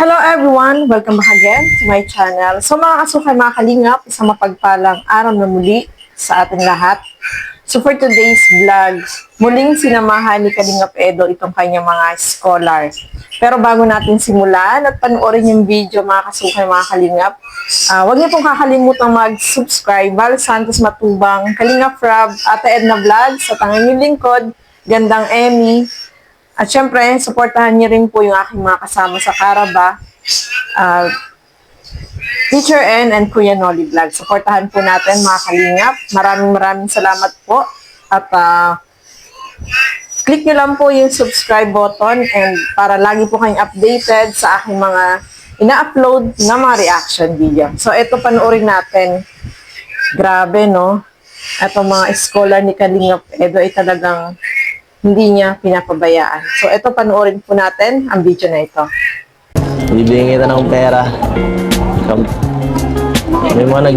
Hello everyone! Welcome back again to my channel. So mga kasukay, mga kalingap, isang mapagpalang araw na muli sa ating lahat. So for today's vlog, muling sinamahan ni Kalingap Edo itong kanyang mga scholars. Pero bago natin simulan at panoorin yung video mga kasukay, mga kalingap, huwag niyo pong kakalimutang mag-subscribe. Val Santos Matubang, Kalingap Rob, Ate Edna Vlogs, at ang inyong lingkod, Gandang Emmy. At syempre, supportahan niyo rin po yung aking mga kasama sa Caraba, Teacher N and Kuya Nolly Vlog. Supportahan po natin mga kalingap. Maraming salamat po. At click nyo lang po yung subscribe button and para lagi po kayong updated sa aking mga ina-upload na mga reaction video. So, ito panoorin natin. Grabe, no? Itong mga scholar ni Kalingap Edo ay talagang hindi niya pinapabayaan. So, ito panoorin po natin ang video na ito. Bibigyan kita ng pera. May mga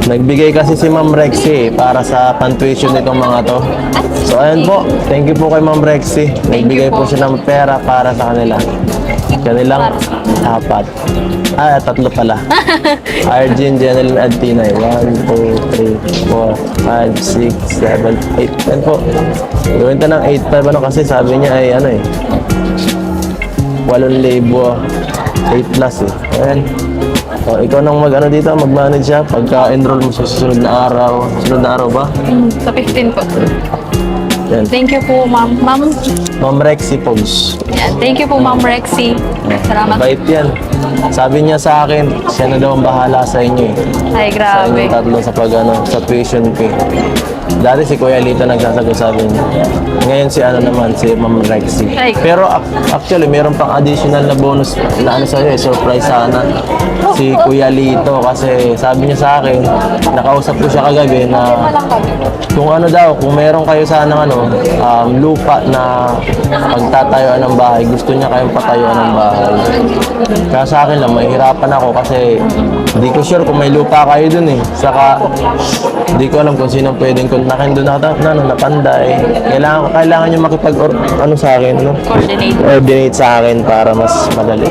nagbigay kasi si Ma'am Rexy para sa pan-tuition nitong mga to. So, ayun po. Thank you po kay Ma'am Rexy. Nagbigay po siya ng pera para sa kanila. Kanilang apat. Tatlo pala. Arjun, Jeneline, at Tinay. 1, 2, 3, 4, 5, 6, 7, 8. Yan po. Gawin ta ng 8.5 ano kasi sabi niya ay ano eh. 8,000. 8 plus eh. Ayan. So, ikaw nang mag-ano dito, mag-manage siya. Pagka-enroll mo sa susunod na araw. Susunod na araw ba? Sa 15 po. Yan. Thank you po, ma'am. Ma'am Rexy Pogs. Yan. Thank you po, Ma'am Rexy. Salamat. Bait yan. Sabi niya sa akin, siya na daw ang bahala sa inyo eh. Ay, Sa grabe. inyong tatlo sa tuition fee. Dati si Kuya Lito nagsasagot sabi niya. Ngayon si si Ma'am Rexy. Ay. Pero actually, meron pang additional na bonus na sa'yo eh, surprise sana. Si Kuya Lito kasi sabi niya sa akin, nakausap ko siya kagabi na kung ano daw, kung meron kayo sana lupa na pagtatayuan ng bahay, gusto niya kayong patayuan ng bahay. Kaya sa akin lang, mahirapan ako kasi hindi ko sure kung may lupa kayo dun eh. Saka, hindi ko alam kung sino pwedeng kontakin dun na panday. Kailangan nyo sa akin, coordinate sa akin para mas madali.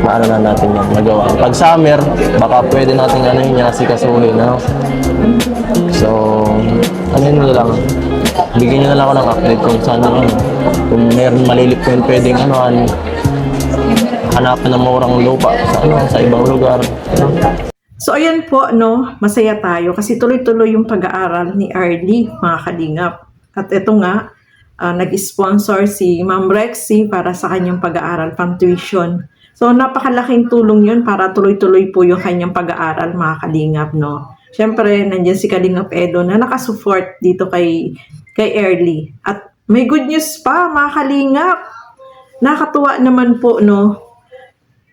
Maano na natin yan, magawa. Pag summer, baka pwede natin yung asikasuhin, no? So, ano yun na lang. Bigyan nyo na lang ako ng update kung saan kung meron malilip ko yung pwedeng hanapan ng murang lupa sa ibang lugar. So, ayan po, no, masaya tayo kasi tuloy-tuloy yung pag-aaral ni Arlie, mga kalingap. At ito nga, nag-sponsor si Ma'am Rexy para sa kanyang pag-aaral, pang-tuition. So, napakalaking tulong yun para tuloy-tuloy po yung kanyang pag-aaral, mga kalingap, no. Siyempre, nandiyan si Kalingap Edo na nakasupport dito kay Arlie. At may good news pa, mga kalingap. Nakatuwa naman po, no.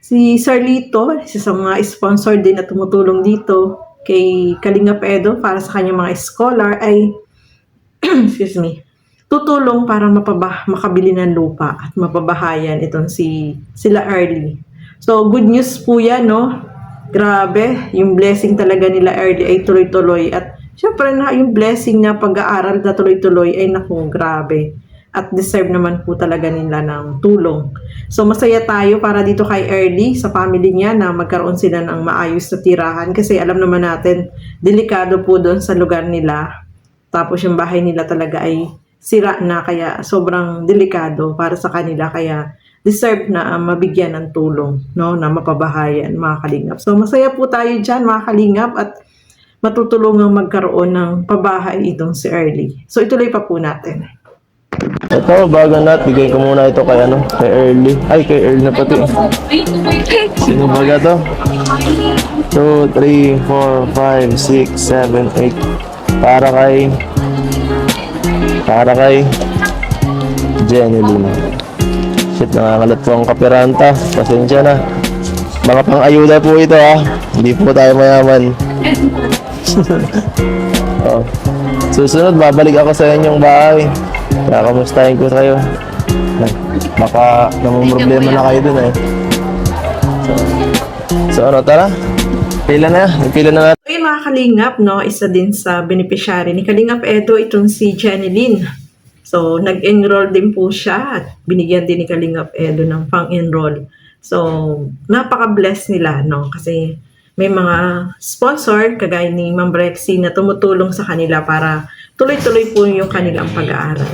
Si Sir Lito, isa sa mga sponsor din na tumutulong dito kay Kalingap Edo para sa kanyang mga scholar ay tutulong para makabili ng lupa at mapabahayan itong sila Arlie. So, good news po yan, no? Grabe, yung blessing talaga nila Arlie ay tuloy-tuloy. At syempre na yung blessing na pag-aaral na tuloy-tuloy ay naku, grabe. At deserve naman po talaga nila ng tulong. So, masaya tayo para dito kay Arlie, sa family niya, na magkaroon sila ng maayos na tirahan. Kasi alam naman natin, delikado po doon sa lugar nila. Tapos yung bahay nila talaga ay sira na, kaya sobrang delikado para sa kanila. Kaya deserve na mabigyan ng tulong, no, na mapabahayan, mga kalingap. So, masaya po tayo dyan, mga kalingap, at matutulungang magkaroon ng pabahay itong si Arlie. So, ituloy pa po natin. Ito, bago bigay ko muna ito kay Early. Ay, kay Early na pati. Sino baga to? 2, 3, 4, 5, 6, 7, 8. Para kay Jeneline. Shit, nakakalat po ang kapiranta. Pasensya na. Mga pang-ayuda po ito Hindi po tayo mayaman. Susunod, babalik ako sa inyong bahay. Kaya kamustahin ko kayo. Baka namumroblema na kayo dun eh. So tara. Pila na natin. Ayun, mga kalingap, no, isa din sa beneficiary ni Kalingap Edo itong si Jeneline. So, nag-enroll din po siya at binigyan din ni Kalingap Edo ng pang-enroll. So, napaka-bless nila, no? Kasi may mga sponsor, kagaya ni Ma'am Rexy, na tumutulong sa kanila para tuloy-tuloy po yung kanilang pag-aaral.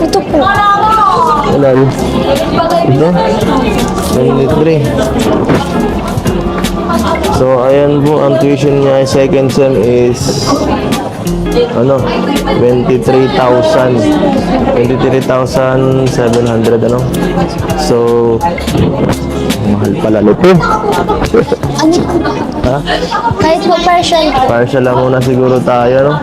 Ito po. Wala rin. Ito? May libre. So, ayan po, ang tuition niya second sem is 23,700 ano. So, mahal pala nito. Ano? Ha? Kahit po partial. Partial lang muna siguro tayo, no?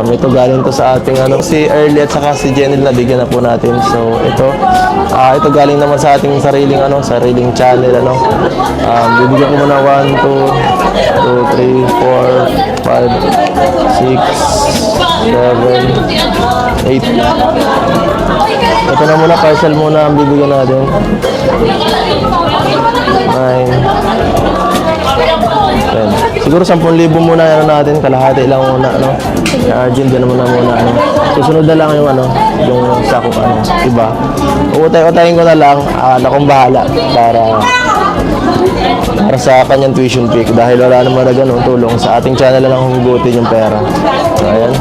Ito galing to sa ating si Early at saka si Jenny, nabigyan na po natin. So ito galing naman sa ating sariling channel, bibigyan ko muna 1, 2, 3, 4, 5, 6, 7, 8. Ito na muna, partial muna ang bibigyan natin. 9, 10. Siguro 10,000 muna natin, kalahati lang muna, no? Argent din muna. Susunod na lang yung yung sakop iba. Utay-utayin ko na lang, akong bahala para sa kanyang tuition fee dahil wala naman na ganun tulong sa ating channel lang humugutin yung pera. So, ayan.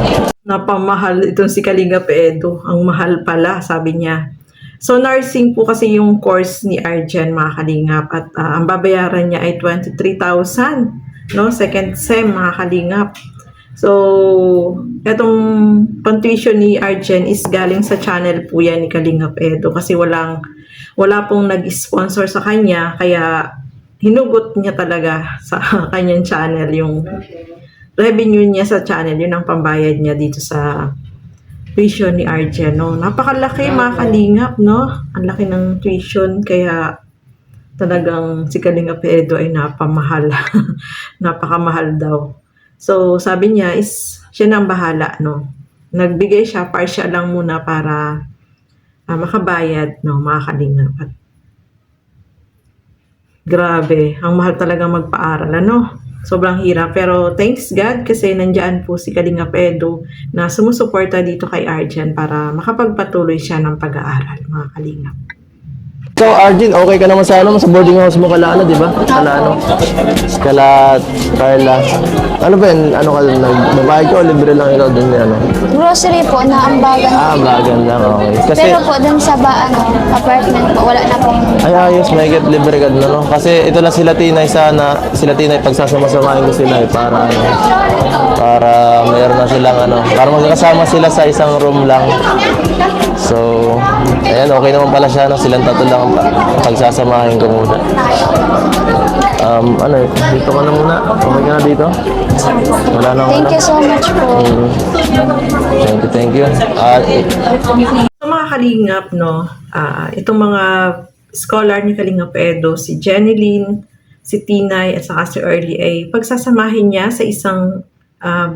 Napamahal itong si Kalingap Edo. Ang mahal pala, sabi niya. So, nursing po kasi yung course ni Arjen, mga Kalingap. At ang babayaran niya ay 23,000. No? Second sem, mga Kalingap. So, itong tuition ni Arjen is galing sa channel po yan ni Kalingap Edo. Kasi wala pong nag-sponsor sa kanya. Kaya, hinugot niya talaga sa kanyang channel yung revenue niya sa channel. Yun ang pambayad niya dito sa tuition ni Arjen, no? Napakalaki, mga Kalingap, no? Ang laki ng tuition, kaya talagang si Kalingap Edo ay napamahal. Napakamahal daw. So, sabi niya is, siya nang bahala, no? Nagbigay siya, partial lang muna para makabayad, no, mga Kalingap. At grabe, ang mahal talaga magpaaral, ano? Sobrang hirap. Pero thanks God kasi nandiyan po si Kalingap Edo na sumusuporta dito kay Arjen para makapagpatuloy siya ng pag-aaral, mga Kalingap. So, Arjen, okay ka naman sa sa boarding house mo kala di ba? Kala Carla. Ano ba yun? Nagbabayad ka o libre lang ikaw dun Grocery po, naambagan. Bagan lang, okay. Kasi, Pero po, dun sa apartment po, wala na po. ay ayos, may get libre ka dun, no? Kasi ito na sila Tinay pagsasama-samahin ko sila para mayroon na silang para magkakasama sila sa isang room lang. So, ayan, okay naman pala siya, silang tatlo lang pagsasamahin ko muna. Dito ka na muna. Okay ka na dito? Wala na. Thank you so much po. Thank you. So, mga Kalingap, no, itong mga scholar ni Kalingap Edo, si Jenny Lynn, si Tinay, at saka si Early, ay pagsasamahin niya sa isang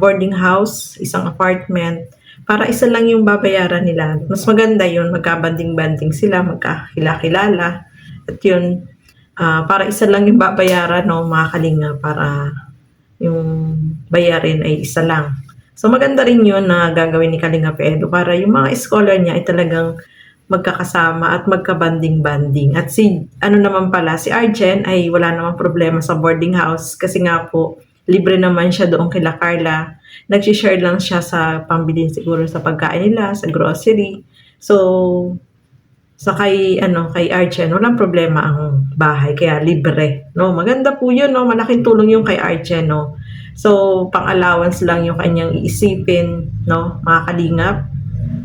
boarding house, isang apartment, para isa lang yung babayaran nila. Mas maganda yun, magkabanding-banding sila, magkakilala. At yun, para isa lang yung babayaran, no, mga Kalingap, para yung bayarin ay isa lang. So maganda rin yun na gagawin ni Kalingap Edo para yung mga scholar niya ay talagang magkakasama at magkabanding-banding. At si Arjen ay wala namang problema sa boarding house kasi nga po, libre naman siya doon kila Carla. Nag-share lang siya sa pambili siguro sa pagkain nila, sa grocery. So, kay Arjen, walang problema ang bahay, kaya libre. No? Maganda po yun, no? Malaking tulong yung kay Arjen, no? So, pang-allowance lang yung kanyang iisipin, no? Mga Kalingap.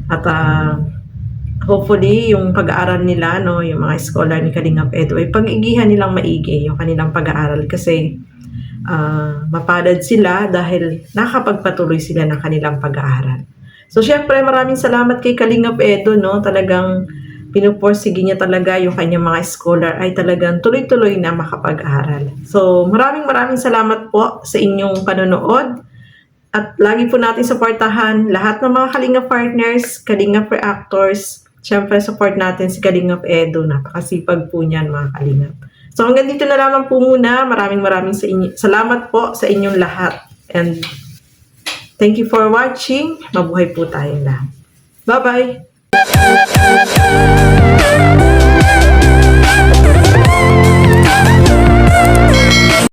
At hopefully, yung pag-aaral nila, no? Yung mga scholar ni Kalingap Edo, ay pag-igihan nilang maigi yung kanilang pag-aaral kasi mapalad sila dahil nakapagpatuloy sila ng kanilang pag-aaral. So, syempre, maraming salamat kay Kalingap Edo, no? Talagang pinuporsige niya talaga yung kanyang mga scholar ay talagang tuloy-tuloy na makapag-aral. So, maraming salamat po sa inyong panonood. At lagi po natin supportahan lahat ng mga Kalingap partners, Kalingap reactors. Syempre, support natin si Kalingap Edo. Napakasipag po niyan, mga Kalingap. So, hanggang dito na lamang po muna. Maraming salamat po sa inyong lahat. And thank you for watching. Mabuhay po tayong lahat. Bye-bye!